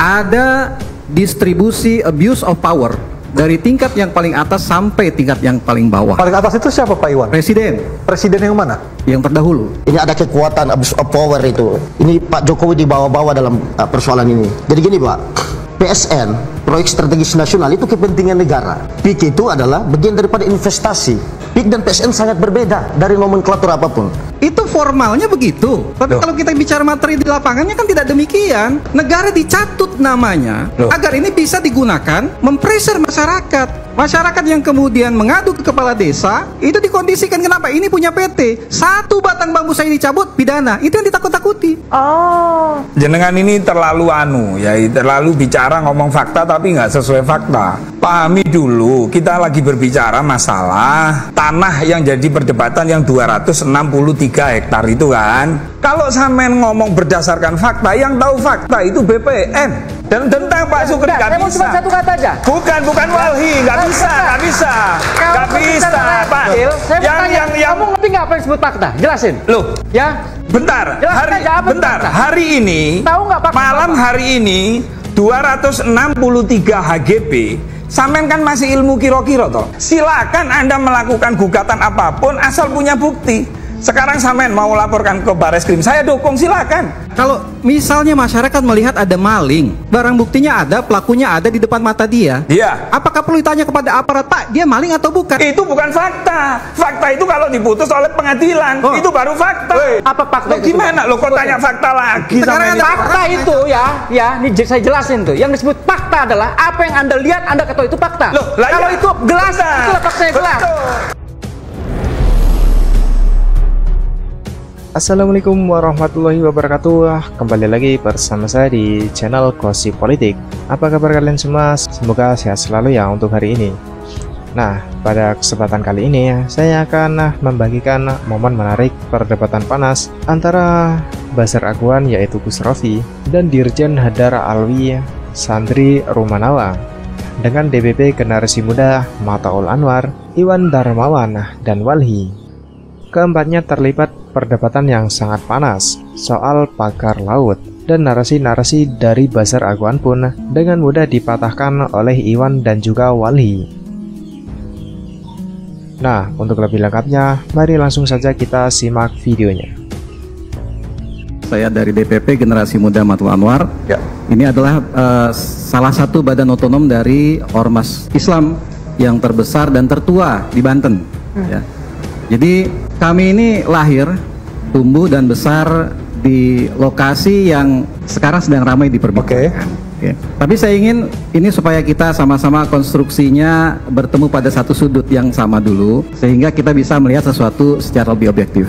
ada distribusi abuse of power dari tingkat yang paling atas sampai tingkat yang paling bawah. Paling atas itu siapa Pak Iwan? Presiden. Presiden yang mana? Yang terdahulu. Ini ada kekuatan abuse of power itu. Ini Pak Jokowi dibawa-bawa dalam persoalan ini. Jadi gini Pak, PSN, proyek strategis nasional itu kepentingan negara. PIK itu adalah bagian daripada investasi. PIK dan PSN sangat berbeda dari nomenklatur apapun. Itu formalnya begitu. Tapi kalau kita bicara materi di lapangannya kan tidak demikian. Negara dicatut namanya agar ini bisa digunakan mempreser masyarakat. Masyarakat yang kemudian mengadu ke kepala desa itu dikondisikan kenapa? Ini punya PT. Satu batang bambu saya dicabut, pidana. Itu yang ditakut-takuti. Oh. Jenengan ini terlalu terlalu bicara ngomong fakta tapi nggak sesuai fakta. Pahami dulu, kita lagi berbicara masalah tanah yang jadi perdebatan yang 263 hektar itu kan. Kalau sampean ngomong berdasarkan fakta, yang tahu fakta itu BPN. Dan tentang Pak Sukri nggak bisa. Cuma satu kata aja. Bukan Walhi, nggak bisa. Nggak bisa, Pak. Yang kamu ngerti nggak apa yang disebut fakta? Jelasin. Loh, ya. Bentar. Hari ini, tahu nggak fakta malam apa? hari ini 263 HGB. Sampean kan masih ilmu kiro-kiro toh. Silakan Anda melakukan gugatan apapun asal punya bukti. Sekarang sampean mau laporkan ke Bareskrim, saya dukung, silakan. Kalau misalnya masyarakat melihat ada maling, barang buktinya ada, pelakunya ada di depan mata dia. Iya. Apakah perlu ditanya kepada aparat, Pak, dia maling atau bukan? Itu bukan fakta. Fakta itu kalau diputus oleh pengadilan, itu baru fakta. Apa fakta itu? Gimana? Lo kok tanya fakta lagi? Sekarang ada fakta itu ini saya jelasin tuh. Yang disebut fakta adalah apa yang Anda lihat, Anda ketahui itu fakta. Kalau itu jelas, itulah faktanya jelas. Assalamualaikum warahmatullahi wabarakatuh. Kembali lagi bersama saya di channel Gosip Politik. Apa kabar kalian semua? Semoga sehat selalu ya untuk hari ini. Nah, pada kesempatan kali ini saya akan membagikan momen menarik perdebatan panas antara Bashar Aguan yaitu Gus Rofi dan Dirjen Hadar Alwi Santri Rumanawa dengan DPP Generasi Muda Mataul Anwar, Iwan Darmawan, dan Walhi. Keempatnya terlibat perdebatan yang sangat panas soal pagar laut, dan narasi-narasi dari Bashar Aguan pun dengan mudah dipatahkan oleh Iwan dan juga Walhi. Nah, untuk lebih lengkapnya, mari langsung saja kita simak videonya. Saya dari DPP Generasi Muda Mataul Anwar. Ya. Ini adalah salah satu badan otonom dari Ormas Islam yang terbesar dan tertua di Banten. Ya. Jadi kami ini lahir, tumbuh dan besar di lokasi yang sekarang sedang ramai diperbincangkan. Oke. Tapi saya ingin ini supaya kita sama-sama konstruksinya bertemu pada satu sudut yang sama dulu, sehingga kita bisa melihat sesuatu secara lebih objektif.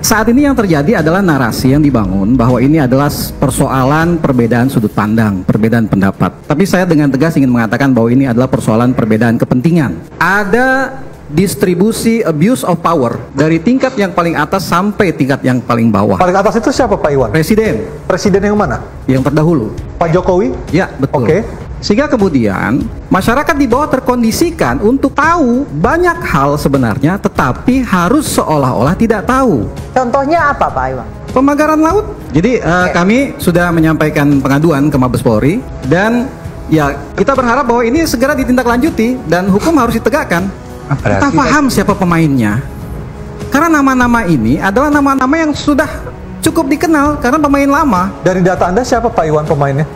Saat ini yang terjadi adalah narasi yang dibangun bahwa ini adalah persoalan perbedaan sudut pandang, perbedaan pendapat. Tapi saya dengan tegas ingin mengatakan bahwa ini adalah persoalan perbedaan kepentingan. Ada distribusi abuse of power dari tingkat yang paling atas sampai tingkat yang paling bawah. Paling atas itu siapa Pak Iwan? Presiden. Presiden yang mana? Yang terdahulu. Pak Jokowi? Ya, betul. Oke. Sehingga kemudian masyarakat di bawah terkondisikan untuk tahu banyak hal sebenarnya, tetapi harus seolah-olah tidak tahu. Contohnya apa Pak Iwan? Pemagaran laut. Jadi kami sudah menyampaikan pengaduan ke Mabes Polri, dan ya kita berharap bahwa ini segera ditindaklanjuti dan hukum harus ditegakkan. Kita paham siapa pemainnya, karena nama-nama ini adalah nama-nama yang sudah cukup dikenal karena pemain lama. Dari data Anda siapa Pak Iwan pemainnya?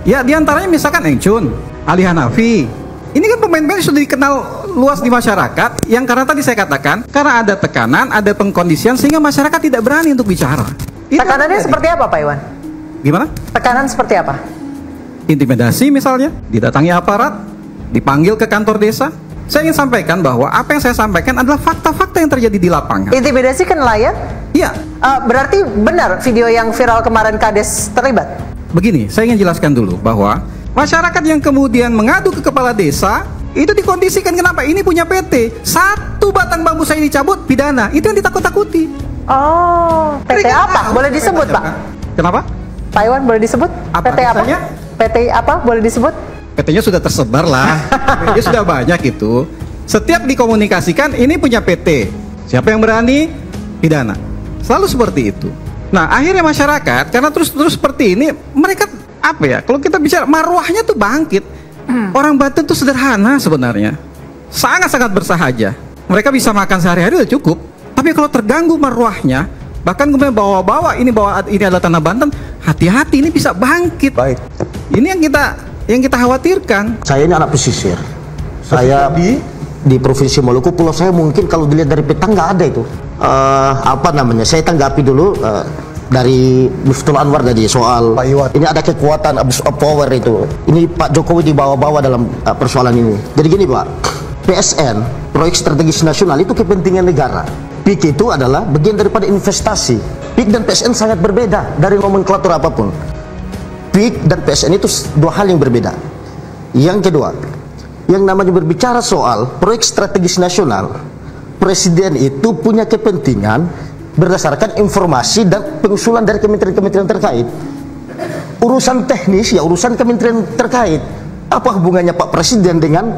Ya, diantaranya misalkan Eng Chun, Ali Hanafi. Ini kan pemain-pemain yang sudah dikenal luas di masyarakat, yang karena tadi saya katakan, karena ada tekanan, ada pengkondisian sehingga masyarakat tidak berani untuk bicara. Tekanannya seperti apa Pak Iwan? Gimana? Tekanan seperti apa? Intimidasi misalnya, didatangi aparat, dipanggil ke kantor desa. Saya ingin sampaikan bahwa apa yang saya sampaikan adalah fakta-fakta yang terjadi di lapangan. Intimidasi ke nelayan? Iya. Berarti benar video yang viral kemarin Kades terlibat? Begini, saya ingin jelaskan dulu bahwa masyarakat yang kemudian mengadu ke kepala desa itu dikondisikan kenapa? Ini punya PT. Satu batang bambu saya dicabut, pidana. Itu yang ditakut-takuti. Oh, PT apa? Boleh disebut Pak? Kenapa? Pak Iwan boleh disebut? Apa PT apa? misalnya? PT apa? Boleh disebut? PT-nya sudah tersebar lah, PT sudah banyak itu. Setiap dikomunikasikan ini punya PT. Siapa yang berani? Pidana. Selalu seperti itu. Nah, akhirnya masyarakat karena terus seperti ini, mereka apa ya? Kalau kita bicara marwahnya tuh bangkit. Orang Banten tuh sederhana sebenarnya. Sangat-sangat bersahaja. Mereka bisa makan sehari-hari udah cukup. Tapi kalau terganggu marwahnya, bahkan kemudian bawa-bawa ini adalah tanah Banten, hati-hati ini bisa bangkit. Baik. Ini yang kita khawatirkan. Saya ini anak pesisir. Saya di Provinsi Maluku, pulau saya mungkin kalau dilihat dari peta nggak ada itu. Saya tanggapi dulu dari Miftul Anwar tadi soal Pak Iwan. ini ada kekuatan abuse of power itu. Ini Pak Jokowi dibawa-bawa dalam persoalan ini. Jadi gini Pak, PSN, proyek strategis nasional itu kepentingan negara. PIK itu adalah bagian daripada investasi. PIK dan PSN sangat berbeda dari nomenklatur apapun. PIK dan PSN itu dua hal yang berbeda. Yang kedua, yang namanya berbicara soal proyek strategis nasional, Presiden itu punya kepentingan berdasarkan informasi dan pengusulan dari kementerian-kementerian terkait. Urusan teknis ya urusan kementerian terkait. Apa hubungannya Pak Presiden dengan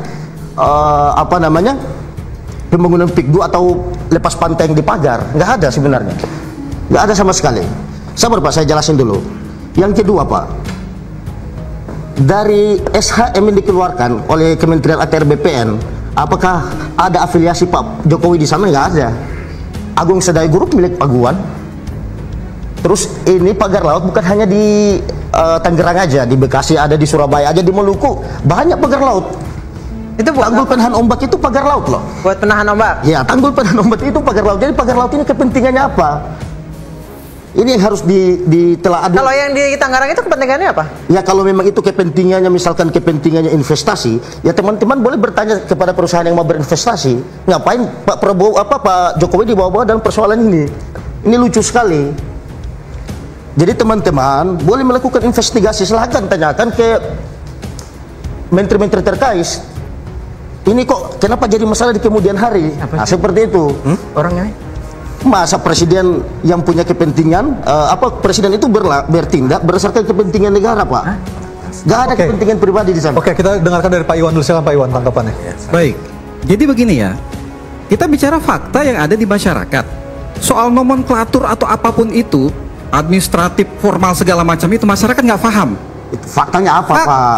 pembangunan PIK 2 atau lepas pantai yang dipagar? Nggak ada sebenarnya. Nggak ada sama sekali. Sabar Pak, saya jelasin dulu. Yang kedua Pak, dari SHM yang dikeluarkan oleh Kementerian ATR BPN, apakah ada afiliasi Pak Jokowi di sana? Nggak ada. Agung Sedayu Group milik Paguan. Terus ini pagar laut bukan hanya di Tangerang aja, di Bekasi ada, di Surabaya aja, di Maluku banyak pagar laut. Itu buat tanggul penahan ombak itu pagar laut loh. buat penahan ombak. Ya, tanggul penahan ombak itu pagar laut. Jadi pagar laut ini kepentingannya apa? Ini yang harus ditelaah. Kalau yang di Tangerang itu kepentingannya apa? Ya kalau memang itu kepentingannya, misalkan kepentingannya investasi, ya teman-teman boleh bertanya kepada perusahaan yang mau berinvestasi, ngapain Pak Jokowi dibawa-bawa dalam persoalan ini? Ini lucu sekali. Jadi teman-teman boleh melakukan investigasi, silahkan tanyakan ke menteri-menteri terkait. Ini kok kenapa jadi masalah di kemudian hari? Nah, seperti itu. Orangnya? Masa presiden yang punya kepentingan, presiden itu bertindak berdasarkan kepentingan negara, Pak? Gak ada kepentingan pribadi di sana. Oke, kita dengarkan dari Pak Iwan dulu. Silakan Pak Iwan tanggapannya. Baik. Jadi begini ya. Kita bicara fakta yang ada di masyarakat. Soal nomenklatur atau apapun itu, administratif, formal segala macam itu masyarakat nggak paham. Faktanya apa, Pak?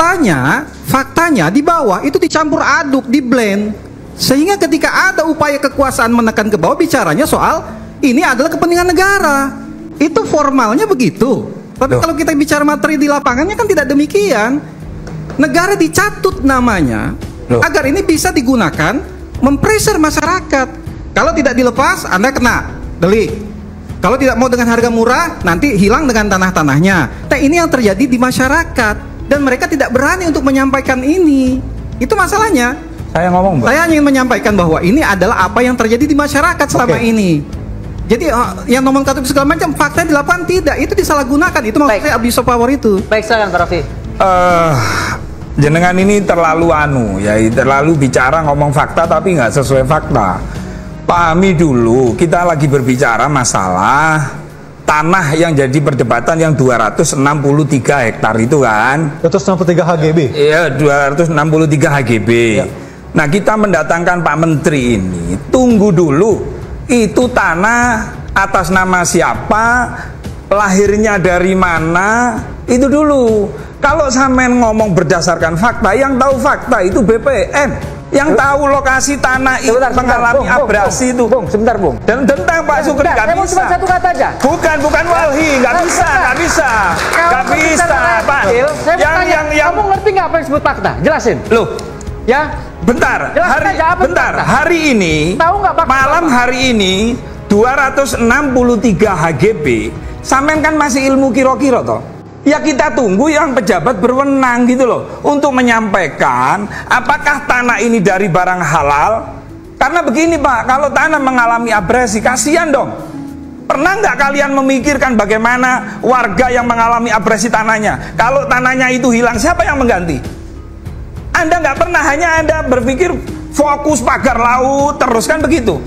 Faktanya di bawah itu dicampur aduk, di blend. Sehingga ketika ada upaya kekuasaan menekan ke bawah, bicaranya soal ini adalah kepentingan negara. Itu formalnya begitu. Tapi kalau kita bicara materi di lapangannya kan tidak demikian. Negara dicatut namanya agar ini bisa digunakan mempreser masyarakat. Kalau tidak dilepas, Anda kena delik. Kalau tidak mau dengan harga murah, nanti hilang dengan tanah-tanahnya. Nah, ini yang terjadi di masyarakat. Dan mereka tidak berani untuk menyampaikan ini. Itu masalahnya. Saya ngomong, Mbak. Saya ingin menyampaikan bahwa ini adalah apa yang terjadi di masyarakat selama ini. Jadi yang nomenklatur segala macam fakta di lapangan tidak, itu disalahgunakan. Itu maksudnya abuse of power itu. Baik, silakan Pak Raffi. Jenengan ini terlalu terlalu bicara ngomong fakta tapi nggak sesuai fakta. Pahami dulu, kita lagi berbicara masalah tanah yang jadi perdebatan yang 263 hektar itu kan. 263 HGB. Iya, 263 HGB. Ya. Nah, kita mendatangkan Pak Menteri ini, tunggu dulu, itu tanah atas nama siapa, lahirnya dari mana, itu dulu. Kalau sampean ngomong berdasarkan fakta, yang tahu fakta itu BPN. Yang tahu lokasi tanah itu mengalami abrasi itu. Sebentar, Bung. Dan tentang Pak Sugeng nggak bisa. Cuma satu kata aja. Bukan walhi, nggak bisa. Pak. Kamu ngerti nggak apa yang disebut fakta? Jelasin. Loh, ya. Bentar. Hari ini, malam hari ini 263 HGB. Sampean kan masih ilmu kiro-kiro toh. Ya kita tunggu yang pejabat berwenang gitu loh untuk menyampaikan apakah tanah ini dari barang halal. Karena begini Pak, kalau tanah mengalami abrasi, kasihan dong. Pernah nggak kalian memikirkan bagaimana warga yang mengalami abrasi tanahnya? Kalau tanahnya itu hilang, siapa yang mengganti? Anda nggak pernah, hanya Anda berpikir fokus pagar laut terus kan begitu.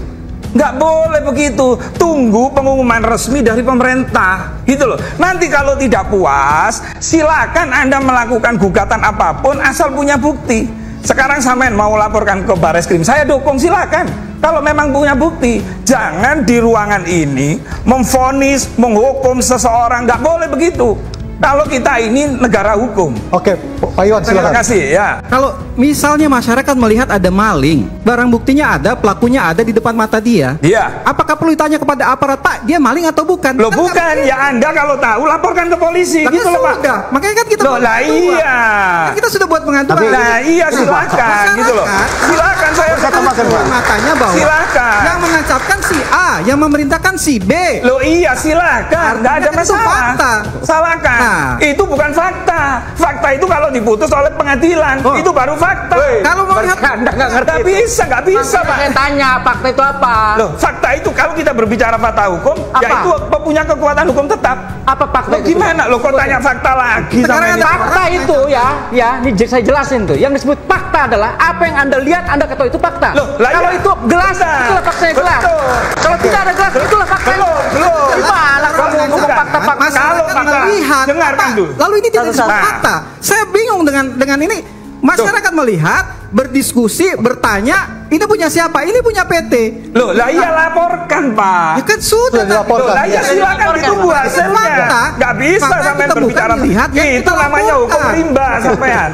Nggak boleh begitu, tunggu pengumuman resmi dari pemerintah gitu loh. Nanti kalau tidak puas, silakan Anda melakukan gugatan apapun asal punya bukti. Sekarang sampean mau laporkan ke Bareskrim, saya dukung, silakan. Kalau memang punya bukti, jangan di ruangan ini memvonis, menghukum seseorang, nggak boleh begitu. Kalau kita ini negara hukum. Oke, Pak Iwan Terima silakan. kasih ya. Kalau misalnya masyarakat melihat ada maling, barang buktinya ada, pelakunya ada di depan mata dia. Iya. Apakah perlu ditanya kepada aparat, Pak, dia maling atau bukan? Loh Kan bukan, nggak ya Anda kalau tahu laporkan ke polisi Tapi gitu loh Pak. sudah, makanya kan kita Loh buat lah pengaduan. iya. Kan kita sudah buat pengaduan. Nah iya silakan gitu loh. Silakan saya Matanya bahwa Silakan. yang menancapkan si A, yang memerintahkan si B. Loh iya silakan, nggak ada Artinya kan itu masalah. fakta. Salahkan. Nah. Itu bukan fakta. Fakta itu kalau diputus oleh pengadilan, Oh. itu baru fakta. Kalau mau lihat Anda nggak ngerti. Nggak bisa Pak. Saya tanya fakta itu apa? Loh, fakta itu kalau kita berbicara fakta hukum, Apa? ya itu punya kekuatan hukum tetap. Apa fakta Loh itu? gimana? Loh kok tanya fakta lagi sama Sekarang ini? Fakta itu ya, ini saya jelasin tuh. Yang disebut fakta adalah apa yang Anda lihat, Anda ketahui itu fakta. Loh, lah Kalau iya. itu gelas, Benar. itulah faktanya gelas. Betul. Kalau tidak ada gelas, itulah fakta. Belum. Gimana kamu ngomong Bukan. fakta-fakta? Kalau masyarakat fakta, melihat dengarkan Pak, dulu. lalu ini tidak disebut Nah. fakta. Saya bingung dengan ini. Masyarakat melihat, berdiskusi, bertanya, ini punya siapa? Ini punya PT. Loh, lah iya laporkan Pak. Ya kan sudah. Sudah dilaporkan. Loh, lah iya silakan ditunggu hasilnya. Fakta. Nggak bisa Fakta sampai ditemukan, berbicara. dilihat, yang Itu kita namanya hukum laporkan. rimba sampean.